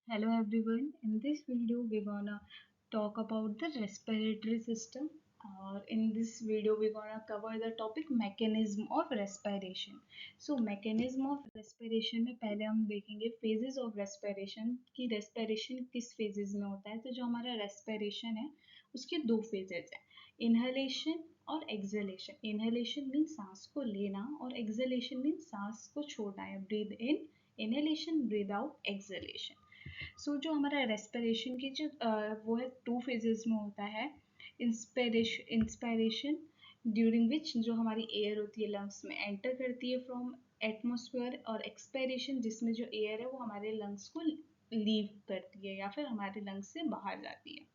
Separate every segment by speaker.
Speaker 1: Hello everyone. In this video, we're gonna talk about the respiratory system. Or in this video, we're gonna cover the topic mechanism of respiration. So mechanism of respiration में पहले हम देखेंगे phases of respiration कि respiration किस phases में होता है. तो जो हमारा respiration है उसके दो phases हैं, inhalation और exhalation. Inhalation means सांस को लेना और exhalation means सांस को छोड़ना है. Breathe in, inhalation, breathe out, exhalation. जो हमारा रेस्पिरेशन की जो वो है टू फेजेस में होता है. इंस्पायरेशन ड्यूरिंग विच जो हमारी एयर होती है लंग्स में एंटर करती है फ्रॉम एटमोसफेयर, और एक्सपायरेशन जिसमें जो एयर है वो हमारे लंग्स को लीव करती है या फिर हमारे लंग्स से बाहर जाती है.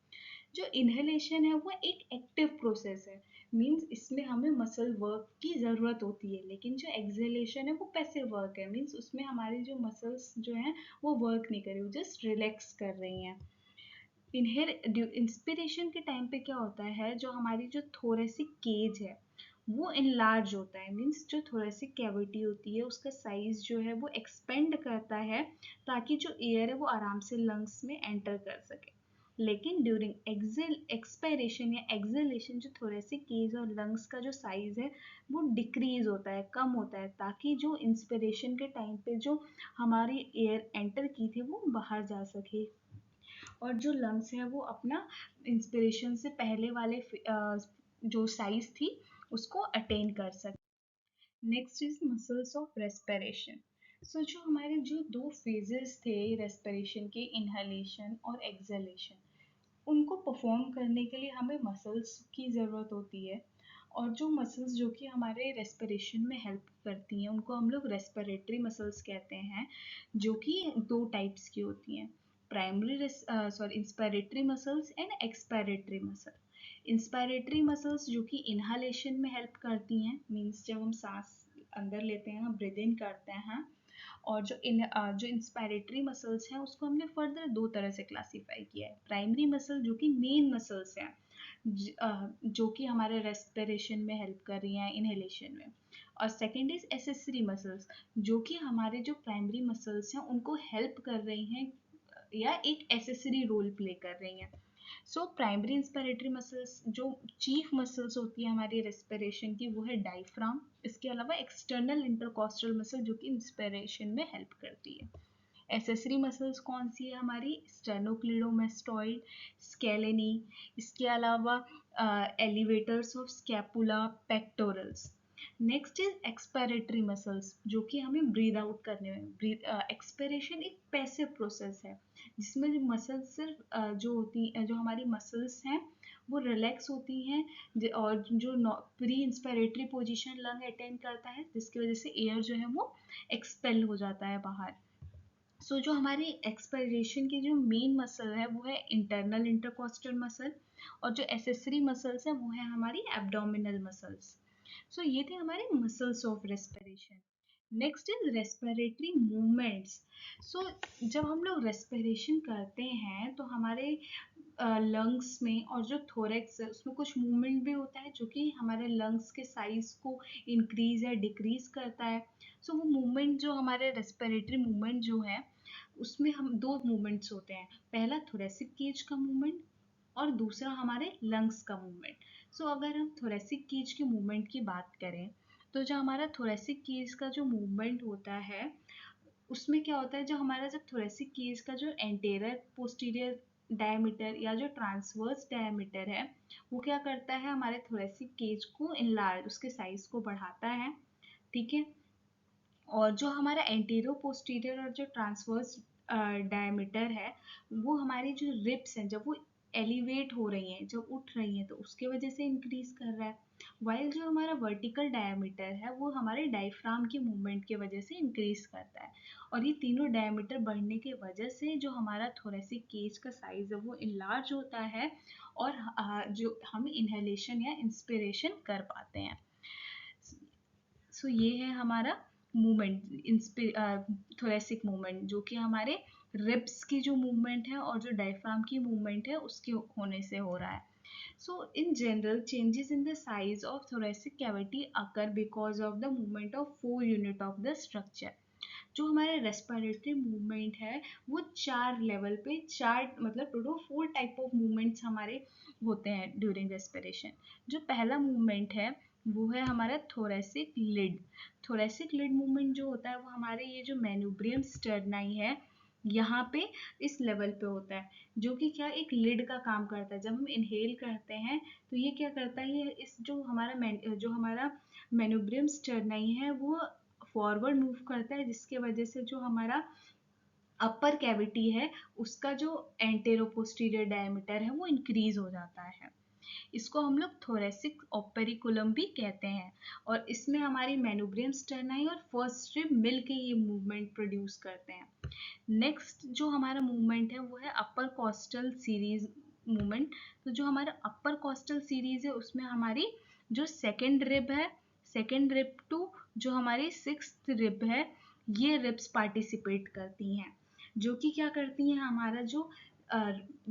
Speaker 1: जो इनहेलेशन है वो एक एक्टिव प्रोसेस है, मीन्स इसमें हमें मसल वर्क की ज़रूरत होती है. लेकिन जो एक्सहेलेशन है वो पैसिव वर्क है, मीन्स उसमें हमारी जो मसल्स जो हैं वो वर्क नहीं कर रही, वो जस्ट रिलैक्स कर रही हैं. इंस्पिरेशन के टाइम पे क्या होता है, जो हमारी जो थोरेसिक केज है वो इनलार्ज होता है, मीन्स जो थोरेसिक कैविटी होती है उसका साइज जो है वो एक्सपेंड करता है ताकि जो एयर है वो आराम से लंग्स में एंटर कर सके. लेकिन ड्यूरिंग एक्सपायरेशन या एक्सहेलेशन जो थोरेसिक केज और लंग्स का जो साइज है वो डिक्रीज होता है, कम होता है, ताकि जो इंस्पिरेशन के टाइम पे जो हमारी एयर एंटर की थी वो बाहर जा सके और जो लंग्स है वो अपना इंस्पिरेशन से पहले वाले जो साइज थी उसको अटेन कर सके. Next is muscles of respiration. जो हमारे जो दो फेजेस थे रेस्पिरेशन के, इनहेलेशन और एक्सहेलेशन, उनको परफॉर्म करने के लिए हमें मसल्स की ज़रूरत होती है. और जो मसल्स जो कि हमारे रेस्पिरेशन में हेल्प करती हैं उनको हम लोग रेस्पिरेटरी मसल्स कहते हैं, जो कि दो टाइप्स की होती हैं, primary inspiratory muscles and expiratory muscle. Inspiratory muscles जो कि इनहालेशन में हेल्प करती हैं, मीन्स जब हम सांस अंदर लेते हैं हम ब्रीद इन करते हैं. और जो इंस्पायरेटरी मसल्स हैं उसको हमने फर्दर दो तरह से क्लासीफाई किया है. प्राइमरी मसल जो कि मेन मसल्स हैं, जो कि हमारे रेस्पिरेशन में हेल्प कर रही हैं इनहेलेशन में. और सेकेंड इज एसेसरी मसल्स, जो कि हमारे जो प्राइमरी मसल्स हैं उनको हेल्प कर रही हैं या एक एसेसरी रोल प्ले कर रही हैं. प्राइमरी इंस्पिरेटरी मसल्स जो चीफ मसल्स होती है हमारी रेस्पिरेशन की वो है डायफ्राम. इसके अलावा एक्सटर्नल इंटरकॉस्टल मसल जो कि इंस्पिरेशन में हेल्प करती है. एसेसरी मसल्स कौन सी है हमारी, स्टेनोक्लिडोमेस्टॉइड, स्केलेनी, इसके अलावा elevators of scapula, pectorals. Next is expiratory muscles जो कि हमें ब्रीद आउट करने में. एक्सपायरेशन एक पैसिव प्रोसेस है जिसमें जो मसल्स सिर्फ जो होती जो हमारी मसल्स हैं वो रिलैक्स होती हैं और जो pre inspiratory position lung attain करता है जिसकी वजह से एयर जो है वो एक्सपेल हो जाता है बाहर. जो हमारी एक्सपायरेशन की जो मेन मसल है वो है इंटरनल इंटरकॉस्टल मसल, और जो एसेसरी मसल्स हैं वो है हमारी एब्डोमिनल मसल्स. ये थे हमारे muscles of respiration. Next is respiratory movements. जब हम लोग रेस्पिरेशन करते हैं तो हमारे लंग्स में और जो थोरेक्स है उसमें कुछ मूवमेंट भी होता है जो कि हमारे लंग्स के साइज को इंक्रीज या डिक्रीज करता है. वो मूवमेंट जो हमारे रेस्पिरेटरी मूवमेंट जो है उसमें हम दो मूवमेंट्स होते हैं, पहला थोरेसिक केज का मूवमेंट और दूसरा हमारे लंग्स का मूवमेंट. अगर हम थोरेसिक केज के मूवमेंट की बात करें तो जो हमारा थोरेसिक केज का जो मूवमेंट होता है उसमें क्या होता है, जो हमारा जब थोरेसिक केज का जो एंटेरियर पोस्टीरियर डायमीटर या जो ट्रांसवर्स डायमीटर है वो क्या करता है, हमारे थोरेसिक केज को इनलार्ज, उसके साइज को बढ़ाता है. ठीक है. और जो हमारा एंटीरियर पोस्टीरियर और जो ट्रांसवर्स डायमीटर है वो हमारी जो रिब्स हैं जब वो एलिवेट हो रही हैं, जब उठ रही हैं तो उसके वजह से इंक्रीज कर रहा है. वाइल जो हमारा वर्टिकल डायमीटर है वो हमारे डायफ्राम की मूवमेंट की वजह से इंक्रीज करता है. और ये तीनों डायमीटर बढ़ने की वजह से जो हमारा थोरेसिक केज का साइज है वो इनलार्ज होता है और जो हम इनहेलेशन या इंस्पिरेशन कर पाते हैं. ये है हमारा मूवमेंट, थोरेसिक मूवमेंट जो कि हमारे रिब्स की जो मूवमेंट है और जो डायफ्राम की मूवमेंट है उसके होने से हो रहा है. In general, changes in the size of thoracic cavity occur because of the movement of four unit of the structure. जो हमारे रेस्पिरेटरी मूवमेंट है वो 4 लेवल पे, 4 मतलब टोटल 4 टाइप ऑफ मूवमेंट्स हमारे होते हैं ड्यूरिंग रेस्पिरेशन। जो पहला मूवमेंट है वो है हमारा thoracic lid. Thoracic lid movement जो होता है वो हमारे ये जो मैन्यूब्रियम स्टर्नाई है यहाँ पे इस लेवल पे होता है, जो कि क्या एक लिड का काम करता है। जब हम इनहेल करते हैं तो ये क्या करता है, ये इस जो हमारा मैन्यूब्रियम स्टर्नाई है वो फॉरवर्ड मूव करता है, जिसके वजह से जो हमारा अपर कैविटी है उसका जो एंटेरोपोस्टीरियर डायमीटर है वो इंक्रीज हो जाता है। इसको हम लोग थोरेसिक ओपेरिकुलम भी कहते हैं, और इसमें हमारी मैन्यूब्रियम स्टर्नाई और फर्स्ट रिब मिल के ये मूवमेंट प्रोड्यूस करते हैं। नेक्स्ट जो हमारा मूवमेंट है वो है अपर कॉस्टल सीरीज मूवमेंट। तो जो हमारा अपर कॉस्टल सीरीज है उसमें हमारी जो सेकेंड रिब है, सेकेंड रिब टू जो हमारी सिक्स्थ रिब है, ये रिब्स पार्टिसिपेट करती हैं, जो कि क्या करती हैं, हमारा जो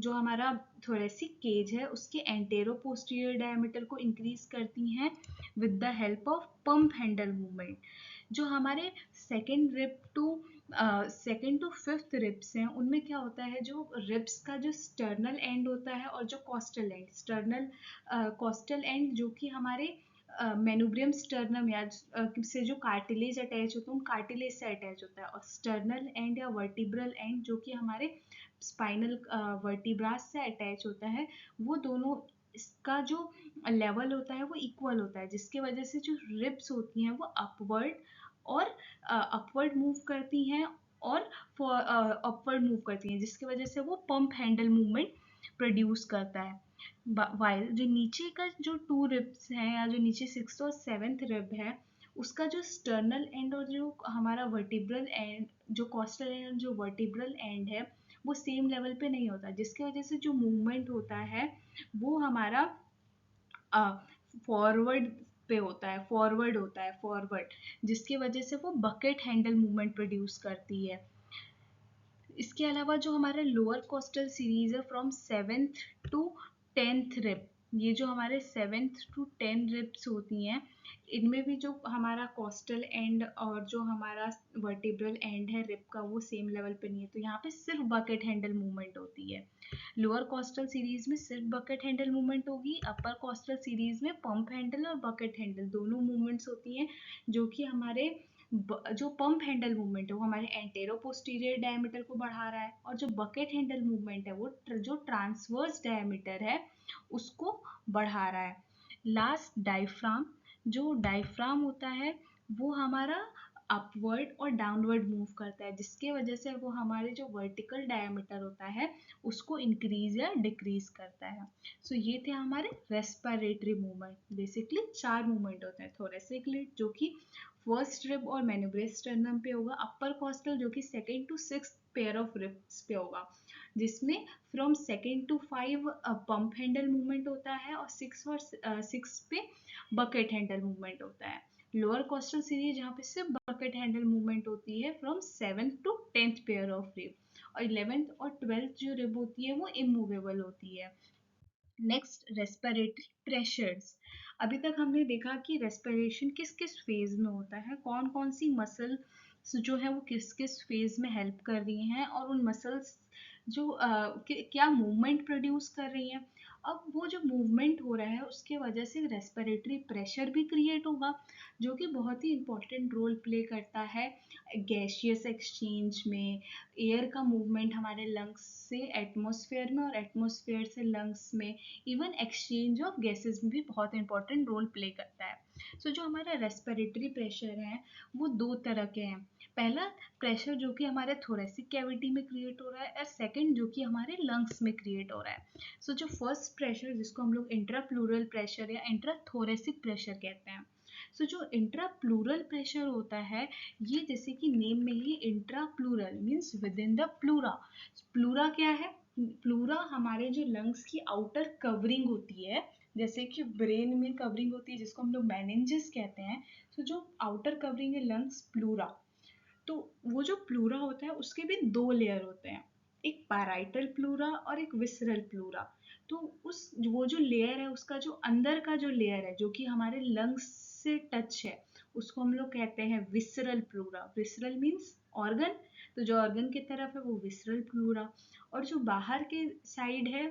Speaker 1: हमारा थोरेसिक केज है उसके एंटेरो पोस्टीरियर डायमीटर को इंक्रीज करती हैं with the help of pump handle movement. जो हमारे सेकेंड टू फिफ्थ रिब्स हैं उनमें क्या होता है, जो रिब्स का जो स्टर्नल एंड होता है और जो कॉस्टल एंड, कॉस्टल एंड जो कि हमारे मेनुब्रियम स्टर्नम या से जो कार्टिलेज अटैच होता है उन कार्टिलेज से अटैच होता है, और स्टर्नल एंड या वर्टिब्रल एंड जो कि हमारे स्पाइनल वर्टिब्रास से अटैच होता है, वो दोनों इसका जो लेवल होता है वो इक्वल होता है, जिसके वजह से जो रिब्स होती हैं वो अपवर्ड मूव करती हैं और अपवर्ड मूव करती हैं, जिसकी वजह से वो पंप हैंडल मूवमेंट प्रोड्यूस करता है। वाइल जो नीचे का जो 2 रिब्स हैं या जो नीचे 6th और 7th रिब है उसका जो स्टर्नल एंड और जो हमारा वर्टिब्रल एंड, जो कॉस्टल एंड जो वर्टिब्रल एंड है वो सेम लेवल पे नहीं होता, जिसकी वजह से जो मूवमेंट होता है वो हमारा फॉरवर्ड पे होता है, फॉरवर्ड, जिसकी वजह से वो बकेट हैंडल मूवमेंट प्रोड्यूस करती है। इसके अलावा जो हमारा लोअर कोस्टल सीरीज है from 7th to 10th rib, ये जो हमारे 7th टू 10 रिब्स होती हैं इनमें भी जो हमारा कोस्टल एंड और जो हमारा वर्टिब्रल एंड है रिब का वो सेम लेवल पे नहीं है, तो यहाँ पे सिर्फ बकेट हैंडल मूवमेंट होती है। लोअर कोस्टल सीरीज में सिर्फ बकेट हैंडल मूवमेंट होगी, अपर कोस्टल सीरीज में पंप हैंडल और बकेट हैंडल दोनों मूवमेंट्स होती हैं, जो कि हमारे जो पंप हैंडल मूवमेंट है वो हमारे एंटेरो पोस्टीरियर डायमीटर को बढ़ा रहा है, और जो बकेट हैंडल मूवमेंट है वो जो ट्रांसवर्स डायमीटर है उसको बढ़ा रहा है। लास्ट डायफ्राम, जो डायफ्राम होता है वो हमारा अपवर्ड और डाउनवर्ड मूव करता है, जिसके वजह से वो हमारे जो वर्टिकल डायमीटर होता है उसको इंक्रीज या डिक्रीज करता है। सो ये थे हमारे रेस्पिरेटरी मूवमेंट। बेसिकली 4 मूवमेंट होते हैं, थोरेसिक लिड जो कि फर्स्ट रिब और मैन्यूब्रल स्टर्नम पे होगा, अपर कॉस्टल जो कि second to six pair of ribs पे होगा, जिसमें from second to 5 pump handle movement होता है और 6 पे बकेट हैंडल मूवमेंट होता है। लोअर कोस्टल सीरीज जहाँ पे सिर्फ बकेट हैंडल मूवमेंट होती है from 7th to 10th pair of rib, और 11th और 12th जो रिब होती है वो इमूवेबल होती है। Next respiratory pressures. अभी तक हमने देखा कि रेस्पिरेशन किस किस फेज में होता है, कौन कौन सी मसल्स जो है वो किस किस फेज में हेल्प कर रही हैं, और उन मसल्स जो क्या मूवमेंट प्रोड्यूस कर रही हैं। अब वो जो मूवमेंट हो रहा है उसके वजह से रेस्पिरेटरी प्रेशर भी क्रिएट होगा, जो कि बहुत ही इंपॉर्टेंट रोल प्ले करता है गैशियस एक्सचेंज में, एयर का मूवमेंट हमारे लंग्स से एटमॉस्फेयर में और एटमॉस्फेयर से लंग्स में, इवन एक्सचेंज ऑफ गैसेस में भी बहुत इंपॉर्टेंट रोल प्ले करता है। सो जो हमारा रेस्पिरेटरी प्रेशर है वो 2 तरह के हैं। पहला प्रेशर जो कि हमारे थोरेसिक कैविटी में क्रिएट हो रहा है, और सेकंड जो कि हमारे लंग्स में क्रिएट हो रहा है। सो जो फर्स्ट प्रेशर जिसको हम लोग इंट्राप्लूरल प्रेशर या इंट्राथोरेसिक प्रेशर कहते हैं। सो जो इंट्राप्लूरल प्रेशर होता है ये जैसे कि नेम में ही intrapleural means within the pleura. Pleura क्या है, प्लूरा हमारे जो लंग्स की आउटर कवरिंग होती है, जैसे कि ब्रेन में कवरिंग होती है जिसको हम लोग मैनेंजिस कहते हैं। तो जो आउटर कवरिंग है लंग्स प्लूरा, तो वो जो प्लूरा होता है उसके भी 2 लेयर होते हैं, एक पैराइटल प्लूरा और एक विसरल प्लूरा। तो वो जो लेयर है उसका जो अंदर का जो लेयर है जो कि हमारे लंग्स से टच है उसको हम लोग कहते हैं visceral pleura. Visceral means organ, तो जो ऑर्गन की तरफ है वो विसरल प्लूरा, और जो बाहर के साइड है,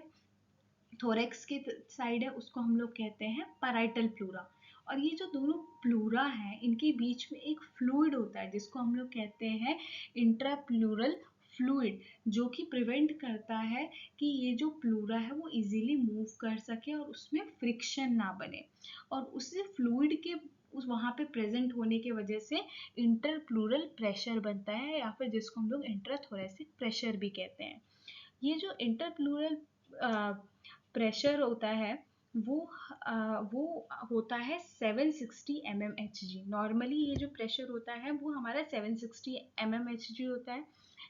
Speaker 1: थोरेक्स की साइड है, उसको हम लोग कहते हैं पैराइटल प्लूरा। और ये जो दोनों प्लूरा हैं इनके बीच में एक फ्लूइड होता है जिसको हम लोग कहते हैं इंट्राप्लूरल फ्लूइड, जो कि प्रिवेंट करता है कि ये जो प्लूरा है वो इजीली मूव कर सके और उसमें फ्रिक्शन ना बने, और उसी फ्लूइड के उस वहाँ पे प्रेजेंट होने की वजह से इंटरप्लूरल प्रेशर बनता है, या फिर जिसको हम लोग इंट्राथोरेसिक प्रेशर भी कहते हैं। ये जो इंटरप्लूरल प्रेशर होता है वो वो होता है 760 mmHg। नॉर्मली ये जो प्रेशर होता है वो हमारा 760 mmHg होता है,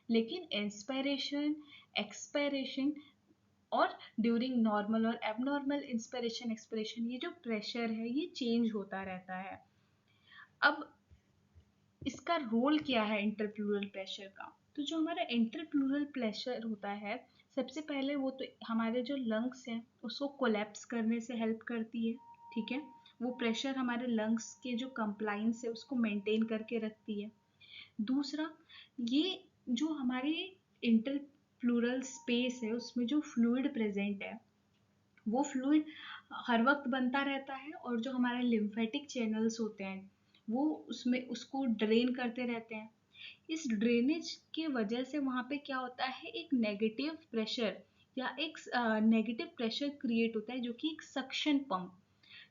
Speaker 1: लेकिन इंस्पिरेशन, एक्सपिरेशन और ड्यूरिंग नॉर्मल और एबनॉर्मल इंस्पिरेशन एक्सपिरेशन ये जो प्रेशर है ये चेंज होता रहता है। अब इसका रोल क्या है इंटरप्लूरल प्रेशर का? तो जो हमारा इंटरप्लूरल प्रेशर होता है, सबसे पहले वो तो हमारे जो लंग्स हैं उसको कोलैप्स करने से हेल्प करती है, ठीक है। वो प्रेशर हमारे लंग्स के जो कंप्लाइंस है उसको मेंटेन करके रखती है। दूसरा, ये जो हमारे इंटरप्लूरल स्पेस है उसमें जो फ्लूइड प्रेजेंट है वो फ्लूइड हर वक्त बनता रहता है, और जो हमारे लिम्फेटिक चैनल्स होते हैं वो उसमें उसको ड्रेन करते रहते हैं। इस ड्रेनेज की वजह से वहाँ पे क्या होता है, एक नेगेटिव प्रेशर या एक नेगेटिव प्रेशर क्रिएट होता है जो कि एक सक्शन पंप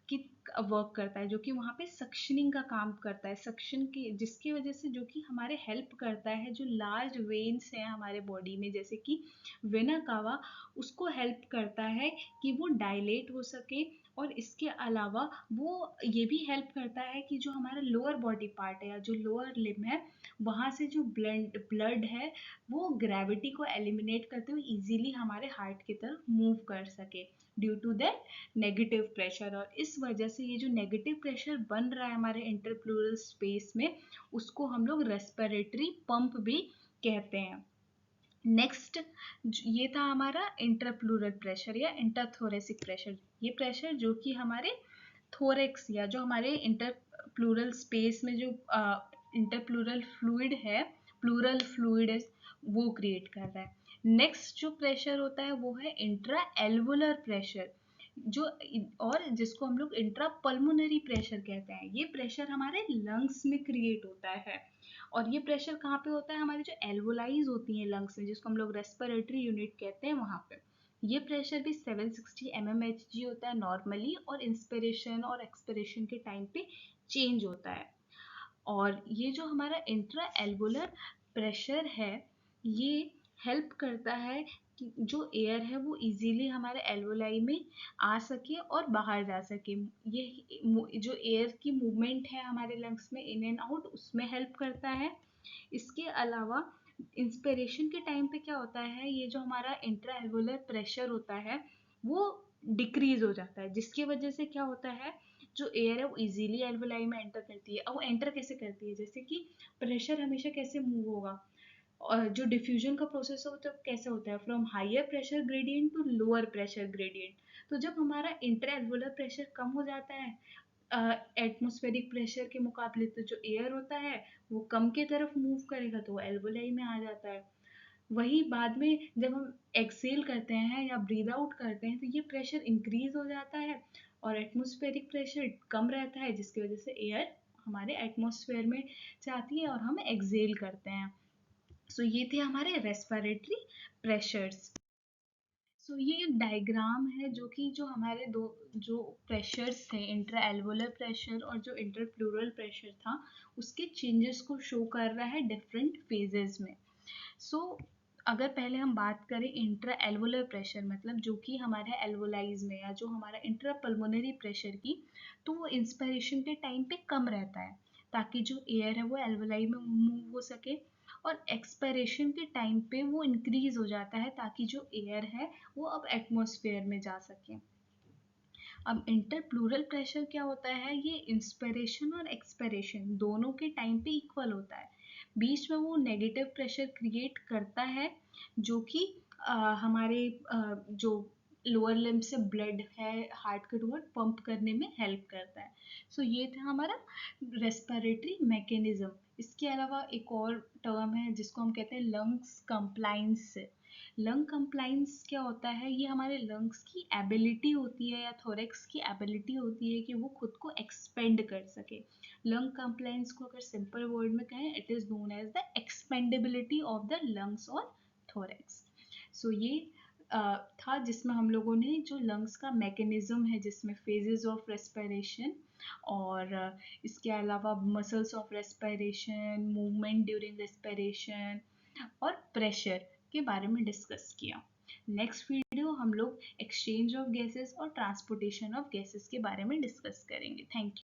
Speaker 1: की वर्क करता है, जो कि वहाँ पे सक्शनिंग का काम करता है, सक्शन की जिसकी वजह से जो कि हमारे हेल्प करता है जो लार्ज वेन्स हैं हमारे बॉडी में, जैसे कि वेना कावा, उसको हेल्प करता है कि वो डायलेट हो सके। और इसके अलावा वो ये भी हेल्प करता है कि जो हमारा लोअर बॉडी पार्ट है या जो लोअर लिम है वहाँ से जो ब्लड है वो ग्रेविटी को एलिमिनेट करते हुए इजीली हमारे हार्ट की तरफ मूव कर सके due to that negative pressure. और इस वजह से ये जो नेगेटिव प्रेशर बन रहा है हमारे इंटरप्लूरल स्पेस में उसको हम लोग रेस्पिरेटरी पंप भी कहते हैं। नेक्स्ट, ये था हमारा इंटरप्लूरल प्रेशर या इंटरथोरेसिक प्रेशर। ये प्रेशर जो कि हमारे थोरेक्स या जो हमारे इंटरप्लूरल स्पेस में जो इंटरप्लूरल फ्लूइड है, प्लूरल फ्लूइड है, वो क्रिएट कर रहा है। नेक्स्ट जो प्रेशर होता है वो है इंट्रा एल्वुलर प्रेशर, जो और जिसको हम लोग इंट्रा पल्मोनरी प्रेशर कहते हैं। ये प्रेशर हमारे लंग्स में क्रिएट होता है, और ये प्रेशर कहाँ पे होता है, हमारी जो एल्वोलाइज होती हैं लंग्स में जिसको हम लोग रेस्पिरेटरी यूनिट कहते हैं वहाँ पे। ये प्रेशर भी 760 mmHg होता है नॉर्मली, और इंस्पिरेशन और एक्सपिरेशन के टाइम पे चेंज होता है। और ये जो हमारा इंट्रा एल्वुलर प्रेशर है ये हेल्प करता है कि जो एयर है वो इजीली हमारे एल्वोलाई में आ सके और बाहर जा सके। ये जो एयर की मूवमेंट है हमारे लंग्स में इन एंड आउट उसमें हेल्प करता है। इसके अलावा इंस्पिरेशन के टाइम पे क्या होता है, ये जो हमारा इंट्रा एल्वुलर प्रेशर होता है वो डिक्रीज हो जाता है, जिसकी वजह से क्या होता है, जो एयर है वो इजीली एल्वोलाई में एंटर करती है। अब वो एंटर कैसे करती है, जैसे कि प्रेशर हमेशा कैसे मूव होगा, और जो डिफ्यूजन का प्रोसेस हो तो कैसे होता है, from higher pressure gradient to lower pressure gradient. तो जब हमारा इंटर एल्वुलर प्रेशर कम हो जाता है एटमॉस्फेरिक प्रेशर के मुकाबले, तो जो एयर होता है वो कम के तरफ मूव करेगा तो वो एल्वोलाई में आ जाता है। वही बाद में जब हम एक्सेल करते हैं या ब्रीद आउट करते हैं तो ये प्रेशर इंक्रीज हो जाता है और एटमॉस्फेरिक प्रेशर कम रहता है, जिसकी वजह से एयर हमारे एटमॉस्फेयर में जाती है और हम एक्सेल करते हैं। सो ये थे हमारे रेस्पिरेटरी प्रेशर्स। सो ये एक डायग्राम है जो कि जो हमारे दो जो प्रेशर्स थे, इंट्रा एल्वोलर प्रेशर और जो इंटरप्लूरल प्रेशर था, उसके चेंजेस को शो कर रहा है डिफरेंट फेजेस में। सो अगर पहले हम बात करें इंट्रा एल्वोलर प्रेशर मतलब जो कि हमारे एल्वोलाइज में या जो हमारा इंट्रा पल्मोनरी प्रेशर की, तो वो इंस्पिरेशन के टाइम पे कम रहता है ताकि जो एयर है वो एल्वोलाई में मूव हो सके, और एक्सपिरेशन के टाइम पे वो इंक्रीज हो जाता है ताकि जो एयर है वो अब एटमॉस्फेयर में जा सके। अब इंटरप्लूरल प्रेशर क्या होता है, ये इंस्पिरेशन और एक्सपिरेशन दोनों के टाइम पे इक्वल होता है। बीच में वो नेगेटिव प्रेशर क्रिएट करता है जो कि हमारे जो लोअर लिम्ब से ब्लड है हार्ट के टुवर्ड पंप करने में हेल्प करता है। सो ये था हमारा रेस्पिरेटरी मैकेनिज्म। इसके अलावा एक और टर्म है जिसको हम कहते हैं लंग्स कंप्लाइंस। लंग कंप्लाइंस क्या होता है? ये हमारे लंग्स की एबिलिटी होती है या थोरेक्स की एबिलिटी होती है कि वो खुद को एक्सपेंड कर सके। लंग कंप्लाइंस को अगर सिंपल वर्ड में कहें, it is known as the expandability of the lungs और थोरेक्स। सो ये था जिसमें हम लोगों ने जो लंग्स का मैकेनिज्म है, जिसमें फेजेस ऑफ रेस्पिरेशन और इसके अलावा muscles of respiration, movement during respiration और प्रेशर के बारे में डिस्कस किया। नेक्स्ट वीडियो हम लोग एक्सचेंज ऑफ गैसेस और ट्रांसपोर्टेशन ऑफ गैसेस के बारे में डिस्कस करेंगे। Thank you.